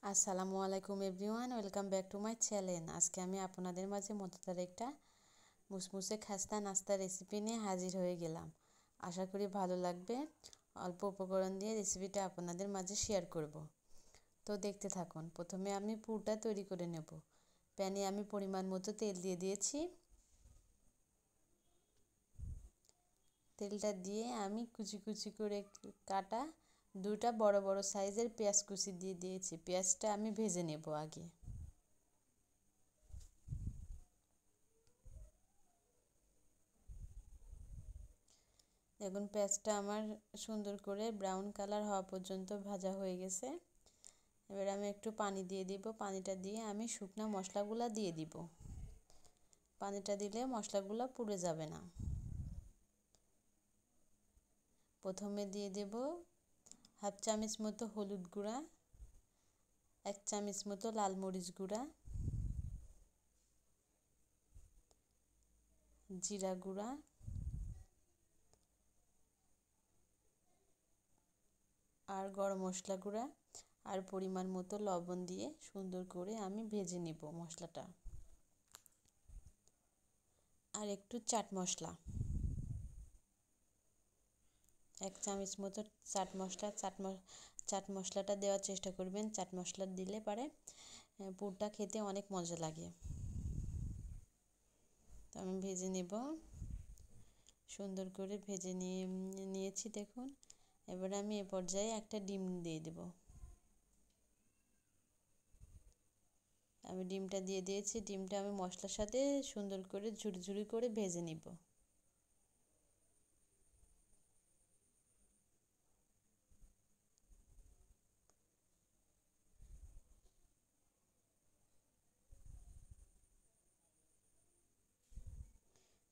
আসসালামু আলাইকুম everyone, welcome back to my channel. আজকে আমি আপনাদের মাঝে মজাদার একটা মুসমুসে খাস্তা নাস্তা রেসিপি নিয়ে হাজির হয়ে গেলাম। আশা করি ভালো লাগবে। অল্প উপকরণ দিয়ে রেসিপিটা আপনাদের মাঝে শেয়ার করব। তো দেখতে থাকুন। প্রথমে আমি পুরটা তৈরি করে নেব। প্যানে আমি পরিমাণ মতো তেল দিয়ে দিয়েছি। তেলটা দিয়ে আমি কুচি কুচি করে কাটা দুটা বড় বড় সাইজের পেঁয়াজ কুচি দিয়ে দিয়েছি। পেঁয়াজটা আমি ভেজে নেব আগে। দেখুন পেঁয়াজটা আমার সুন্দর করে ব্রাউন কালার হওয়া পর্যন্ত ভাজা হয়ে গেছে। এবার আমি একটু পানি দিয়ে দিব। পানিটা দিয়ে আমি শুকনো মশলাগুলো দিয়ে দিব। পানিটা দিলে মশলাগুলো পুড়ে যাবে না। প্রথমে দিয়ে দেব হাফ চামচ মতো হলুদ গুঁড়া, 1 চামচ মতো লাল মরিচ গুঁড়া, জিরা গুঁড়া আর গরম মশলা গুঁড়া আর পরিমাণ মতো লবণ দিয়ে সুন্দর করে আমি ভেজে নেব মশলাটা। আর একটু চাট মশলা, 1 চামচ মতো চাট মশলাটা দেওয়ার চেষ্টা করবেন। চাট মশলা দিলে পারে পুরটা খেতে অনেক মজা লাগে। তো আমি ভেজে নেব, সুন্দর করে ভেজে নিয়েছি দেখুন। এবার আমি এ পর্যায়ে একটা ডিম দিয়ে দেব। আমি ডিমটা দিয়ে দিয়েছি। ডিমটা আমি মশলার সাথে সুন্দর করে ঝুরি ঝুরি করে ভেজে নিব।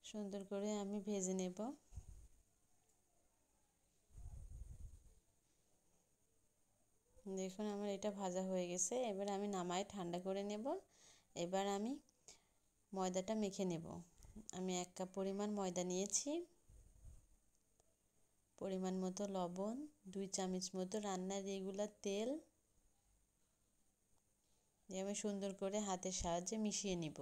সুন্দর করে আমি ভেজে নেব। দেখুন আমার এটা ভাজা হয়ে গেছে। এবার আমি নামাই ঠান্ডা করে নেব। এবার আমি ময়দাটা মেখে নেব। আমি 1 কাপ পরিমাণ ময়দা নিয়েছি। পরিমাণ মতো লবণ, 2 চামচ মতো রান্নার রেগুলার তেল দিয়ে আমি সুন্দর করে হাতের সাহায্যে মিশিয়ে নিব।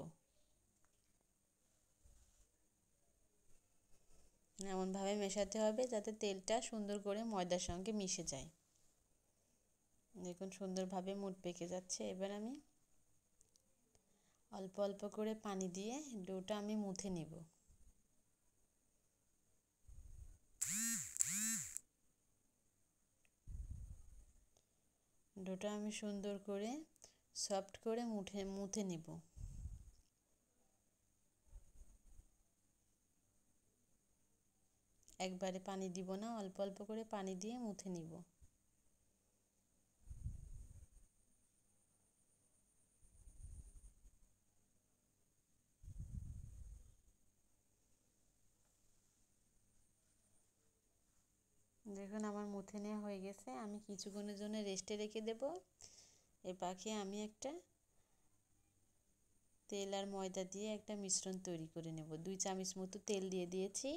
এমনভাবে মেশাতে হবে যাতে তেলটা সুন্দর করে ময়দার সঙ্গে মিশে যায়। দেখুন সুন্দরভাবে মুঠ পেকে যাচ্ছে। এবার আমি অল্প অল্প করে পানি দিয়ে ডোটা আমি মুথে নিব। ডোটা আমি সুন্দর করে সফট করে মুথে নিব। একবারে পানি দিব না, অল্প অল্প করে পানি দিয়ে মুথে নিব। দেখুন আমার মুথে নেওয়া হয়ে গেছে। আমি কিছুক্ষণের জন্য রেস্টে রেখে দেব। এর পাশে আমি একটা তেল আর ময়দা দিয়ে একটা মিশ্রণ তৈরি করে নেব। 2 চামচ মতো তেল দিয়ে দিয়েছি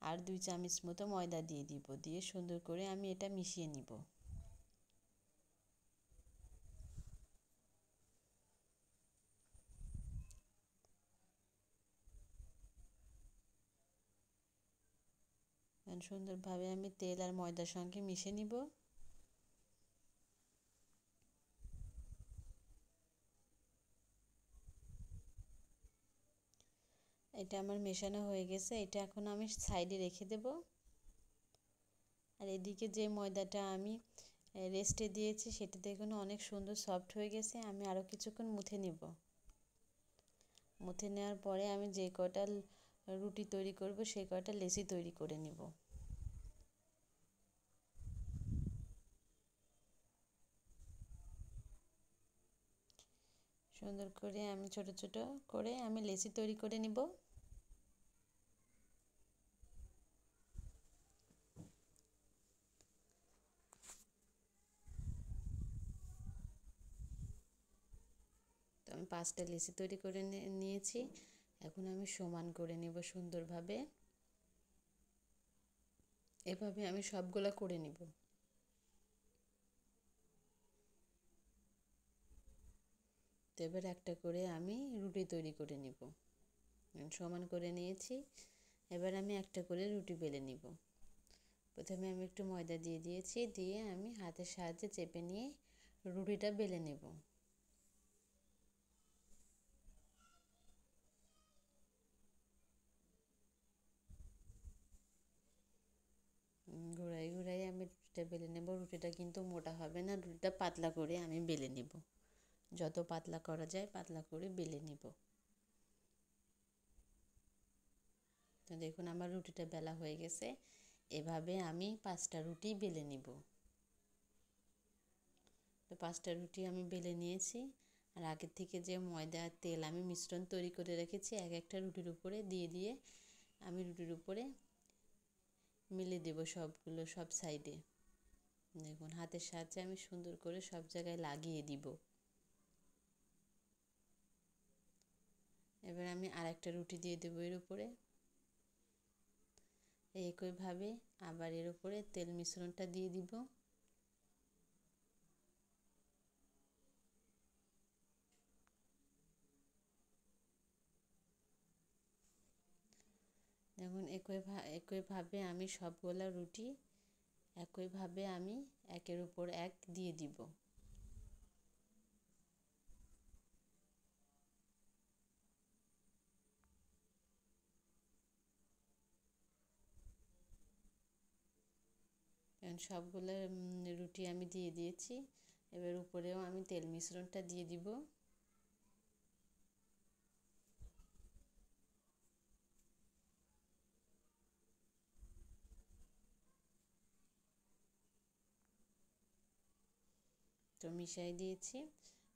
আর 2 চামচ মতো ময়দা দিয়ে দিব। দিয়ে সুন্দর করে আমি এটা মিশিয়ে নিব। সুন্দরভাবে আমি তেল আর ময়দার সঙ্গে মিশিয়ে নিব। এটা আমার মেশানো হয়ে গেছে। এটা এখন আমি সাইডে রেখে দেব। আর এদিকে যে ময়দাটা আমি রেস্টে দিয়েছি সেটা দেখুন অনেক সুন্দর সফট হয়ে গেছে। আমি আরও কিছুক্ষণ মুথে নিব। মুথে নেওয়ার পরে আমি যে কটা রুটি তৈরি করব সেই কটা লেচি তৈরি করে নিব। সুন্দর করে আমি ছোট ছোট করে আমি লেচি তৈরি করে নিব। তো আমি 5টা লেচি তৈরি করে নিয়েছি। এখন আমি সমান করে নেব সুন্দরভাবে। এভাবে আমি সবগুলা করে নিব। তো এবার একটা করে আমি রুটি তৈরি করে নিব। সমান করে নিয়েছি, এবার আমি একটা করে রুটি বেলে নিব। প্রথমে আমি একটু ময়দা দিয়ে দিয়েছি, দিয়ে আমি হাতের সাহায্যে চেপে নিয়ে রুটিটা বেলে নেব। ঘোরাই ঘোরাই আমি রুটিটা বেলে নেব। রুটিটা কিন্তু মোটা হবে না, রুটিটা পাতলা করে আমি বেলে নেব। যত পাতলা করা যায় পাতলা করে বেলে নেব। তো দেখুন আমার রুটিটা বেলা হয়ে গেছে। এভাবে আমি 5টা রুটি বেলে নিব। তো 5টা রুটি আমি বেলে নিয়েছি। আর আগের থেকে যে ময়দা আর তেল আমি মিশ্রণ তৈরি করে রেখেছি, এক একটা রুটির উপরে দিয়ে দিয়ে আমি রুটির উপরে মিলে দেব সবগুলো, সব সাইডে। দেখুন হাতের সাহায্যে আমি সুন্দর করে সব জায়গায় লাগিয়ে দিব। এবার আমি আরেকটা রুটি দিয়ে দেবো এর উপরে। একইভাবে আবার এর উপরে তেল মিশ্রণটা দিয়ে দিব। দেখুন একইভাবে আমি সবগুলা রুটি একইভাবে আমি একের উপর এক দিয়ে দিব। এখন সবগুলো রুটি আমি দিয়ে দিয়েছি। এবার উপরেও আমি তেল মিশ্রণটা দিয়ে দিব। তো মিশাই দিয়েছি।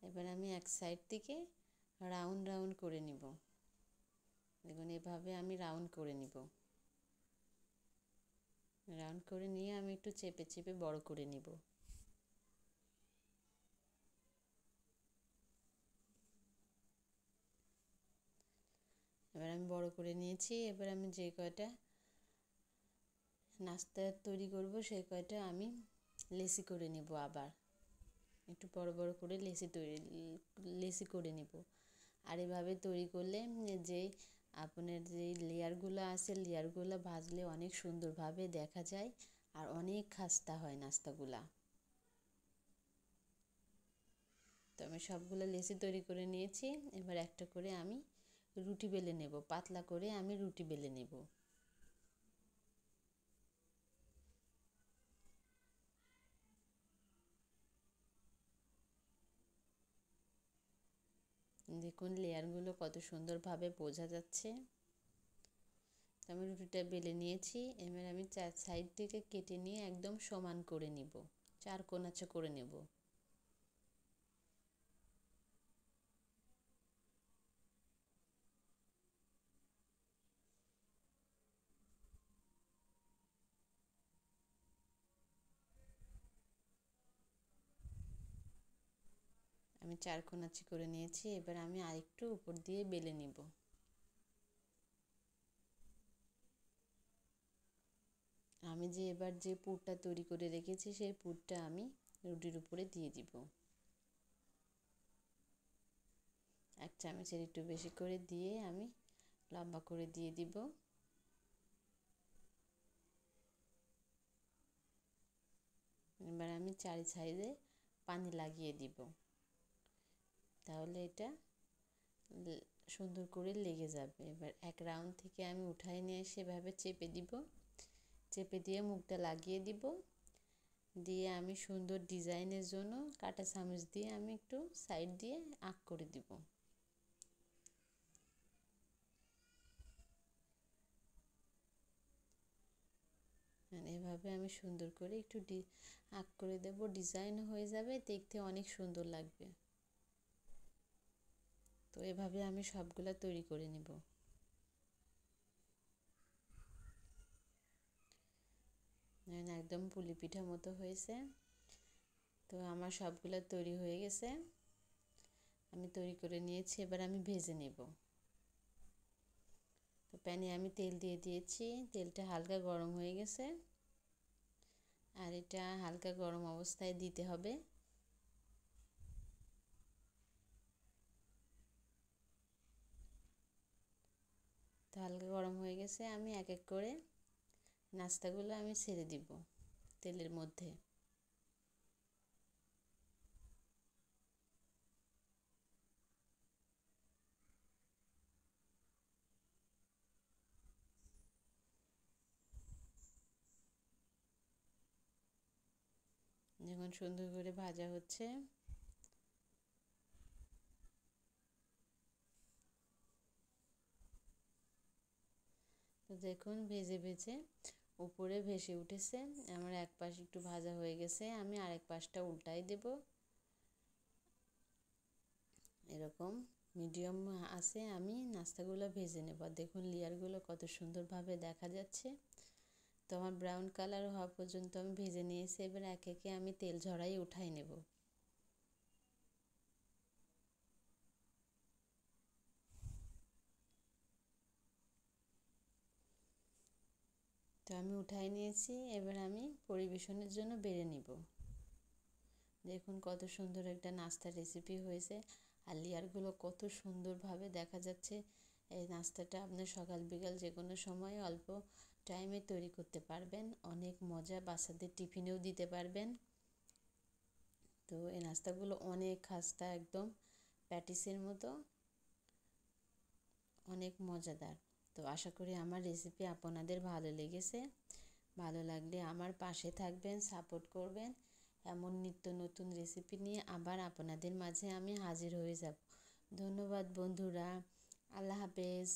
এবার আমি এক সাইড থেকে রাউন্ড রাউন্ড করে নিব। দেখুন এভাবে আমি রাউন্ড করে নিব। রাউন্ড করে নিয়ে আমি একটু চেপে চেপে বড় করে নিব। এবার আমি বড় করে নিয়েছি। এবার আমি যে কয়টা নাস্তা তৈরি করব সেই কয়টা আমি লেচি করে নিব। আবার একটু বড় বড় করে লেচি করে নিব। আর এভাবে তৈরি করলে যে আপনার যে লেয়ারগুলো আছে, লেয়ারগুলো ভাজলে অনেক সুন্দরভাবে দেখা যায় আর অনেক খাস্তা হয় নাস্তাগুলা। তো আমি সবগুলো লেচি তৈরি করে নিয়েছি। এবার একটা করে আমি রুটি বেলে নেব, পাতলা করে আমি রুটি বেলে নেব। দেখুন লেয়ারগুলো কত সুন্দরভাবে বোঝা যাচ্ছে। আমি রুটিটা বেলে নিয়েছি। এবার আমি 4 সাইড থেকে কেটে নিয়ে একদম সমান করে নিব, 4 কোণাচে করে নেব। আমি 4 কোণাচে করে নিয়েছি। এবার আমি আরেকটু উপর দিয়ে বেলে নিব। আমি যে এবার যে পুরটা তৈরি করে রেখেছি সেই পুরটা আমি রুটির উপরে দিয়ে দিব। 1 চামচের একটু বেশি করে দিয়ে আমি লম্বা করে দিয়ে দিব। এবার আমি 4 সাইডে পানি লাগিয়ে দিব, তাহলে এটা সুন্দর করে লেগে যাবে। এবার এক রাউন্ড থেকে আমি উঠাই নিয়ে এসে এভাবে চেপে দিব। চেপে দিয়ে মুখটা লাগিয়ে দিব। দিয়ে আমি সুন্দর ডিজাইনের জন্য কাঁটা চামচ দিয়ে আমি একটু সাইড দিয়ে আঁক করে দিব। এভাবে আমি সুন্দর করে একটু আঁক করে দেব, ডিজাইন হয়ে যাবে, দেখতে অনেক সুন্দর লাগবে। তো এভাবে আমি সবগুলা তৈরি করে নিব। একদম পুলি পিঠা মতো হয়েছে। তো আমার সবগুলা তৈরি হয়ে গেছে, আমি তৈরি করে নিয়েছি। এবার আমি ভেজে নেব। তো প্যানে আমি তেল দিয়ে দিয়েছি, তেলটা হালকা গরম হয়ে গেছে। আর এটা হালকা গরম অবস্থায় দিতে হবে। তো হালকা গরম হয়ে গেছে, আমি এক এক করে নাস্তাগুলো আমি ছেড়ে দিব তেলের মধ্যে। যখন সুন্দর করে ভাজা হচ্ছে, তো দেখুন ভেজে ভেজে উপরে ভেসে উঠেছে। আমার এক পাশ একটু ভাজা হয়ে গেছে, আমি আরেক পাশটা উল্টাই দেব। এরকম মিডিয়াম আছে আমি নাস্তাগুলো ভেজে নেব। দেখুন লেয়ারগুলো কত সুন্দরভাবে দেখা যাচ্ছে। তো আমার ব্রাউন কালার হওয়া পর্যন্ত আমি ভেজে নিয়েছি। এবার এক একে আমি তেল ঝরাই উঠাই নেব। তো আমি উঠাই নিয়েছি, এবার আমি পরিবেশনের জন্য বেড়ে নিব। দেখুন কত সুন্দর একটা নাস্তার রেসিপি হয়েছে, আর লেয়ারগুলো কত সুন্দরভাবে দেখা যাচ্ছে। এই নাস্তাটা আপনার সকাল বিকাল যে কোনো সময় অল্প টাইমে তৈরি করতে পারবেন, অনেক মজা, বাচ্চাদের টিফিনেও দিতে পারবেন। তো এই নাস্তাগুলো অনেক খাস্তা, একদম প্যাটিসের মতো, অনেক মজাদার। তো আশা করি আমার রেসিপি আপনাদের ভালো লেগেছে। ভালো লাগলে আমার পাশে থাকবেন, সাপোর্ট করবেন। এমন নিত্য নতুন রেসিপি নিয়ে আবার আপনাদের মাঝে আমি হাজির হয়ে যাব। ধন্যবাদ বন্ধুরা, আল্লাহ হাফেজ।